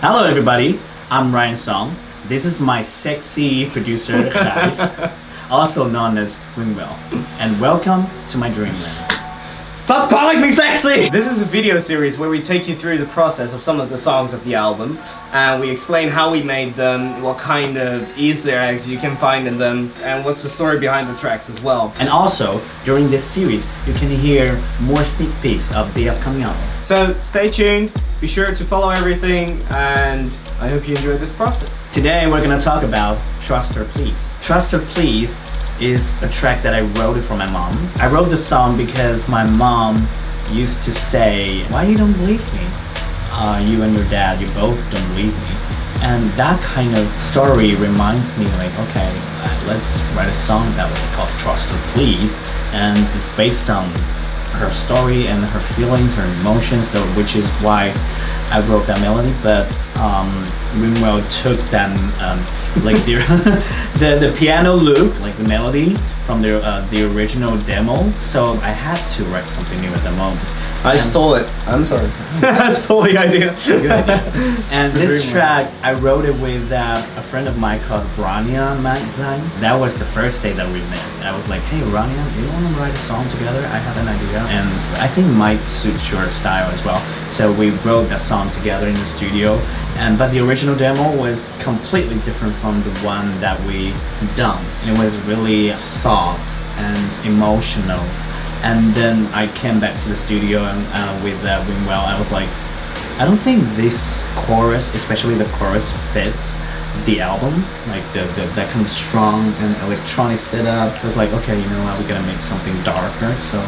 Hello everybody, I'm Ryan Song. This is my sexy producer, guys, also known as Winwell. And welcome to my dreamland. Stop calling me sexy! This is a video series where we take you through the process of some of the songs of the album, and we explain how we made them, what kind of Easter eggs you can find in them, and what's the story behind the tracks as well. And also, during this series, you can hear more sneak peeks of the upcoming album. So stay tuned, be sure to follow everything, and I hope you enjoy this process. Today we're gonna talk about Trust or Please. Trust or Please is a track that I wrote it for my mom. I wrote the song because my mom used to say, why you don't believe me? You and your dad, you both don't believe me. And that kind of story reminds me like, okay, let's write a song that was called Trust or Please. And it's based on her story and her feelings, her emotions, so which is why I wrote that melody. But Winwell took them like the piano loop, like the melody from the original demo. So I had to write something new at the moment. I stole it. I'm sorry. I stole the idea. Good idea. And this track, I wrote it with a friend of mine called Rania Magazine. That was the first day that we met. I was like, hey Rania, do you want to write a song together? I have an idea. And I think it might suit your style as well. So we wrote that song together in the studio. But the original demo was completely different from the one that we done. It was really soft and emotional. And then I came back to the studio and with Winwell, I was like, I don't think this chorus, especially the chorus, fits the album. Like that kind of strong and electronic setup. So I was like, okay, you know what, we're gonna make something darker. So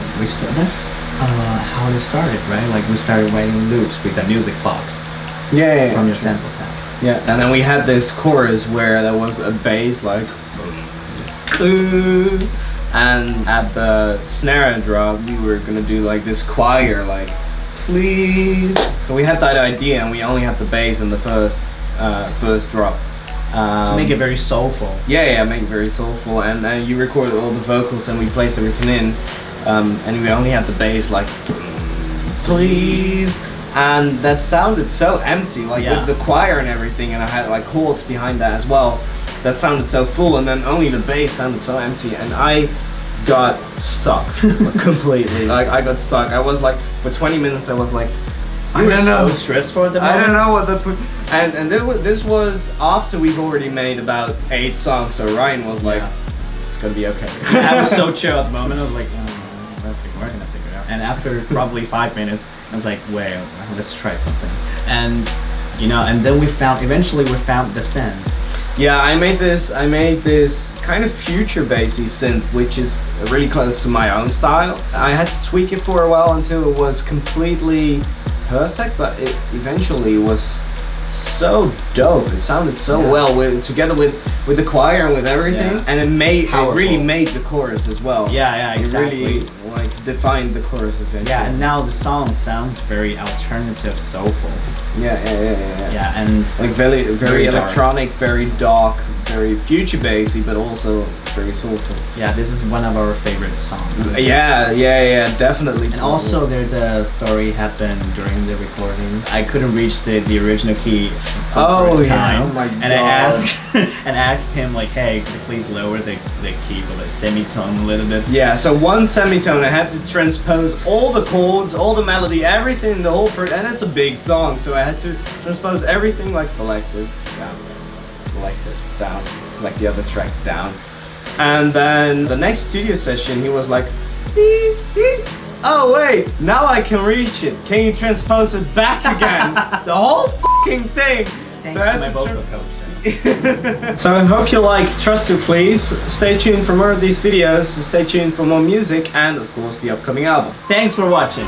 that's how it started, right? Like we started writing loops with the music box. Yeah, from your sample packs. Yeah, and then we had this chorus where there was a bass like, ooh. And at the snare drop, we were gonna do like this choir, like, please. So we had that idea, and we only had the bass in the first drop. To make it very soulful. Yeah, make it very soulful. And then you recorded all the vocals, and we placed everything in, and we only had the bass, like, please. And that sounded so empty, like with the choir and everything, and I had like chords behind that as well. That sounded so full, and then only the bass sounded so empty, and I got stuck completely. Like I got stuck. I was like, for 20 minutes, I was like, I don't know. So stressful at the moment. I don't know what and this was after we've already made about 8 songs. So Ryan was like, it's gonna be okay. I was so chill at the moment. I was like, we're gonna figure it out. And after probably 5 minutes, I was like, wait, let's try something. And you know, and then eventually we found the synth. Yeah, I made this kind of future bassy synth, which is really close to my own style. I had to tweak it for a while until it was completely perfect, but it eventually was so dope. It sounded so well together with the choir and with everything, and it really made the chorus as well. Yeah, exactly. It really like defined the chorus eventually. Yeah, and now the song sounds very alternative, soulful. Yeah, and like very electronic, dark. very dark, very future bassy, but also very soulful. Yeah, this is one of our favorite songs. Yeah, definitely. And also, there's a story happened during the recording. I couldn't reach the original key for the first time. Oh my god! And I asked him like, hey, could you please lower the key for the semitone a little bit? Yeah, so one semitone, I had to transpose all the chords, all the melody, everything, the whole and it's a big song, so I had to transpose everything, like selected, down, selected, down, select the other track, down. And then the next studio session, he was like, oh wait, now I can reach it. Can you transpose it back again? The whole fucking thing. Thanks to my vocal coach. So I hope you like Trust or Please. Stay tuned for more of these videos. Stay tuned for more music and of course the upcoming album. Thanks for watching.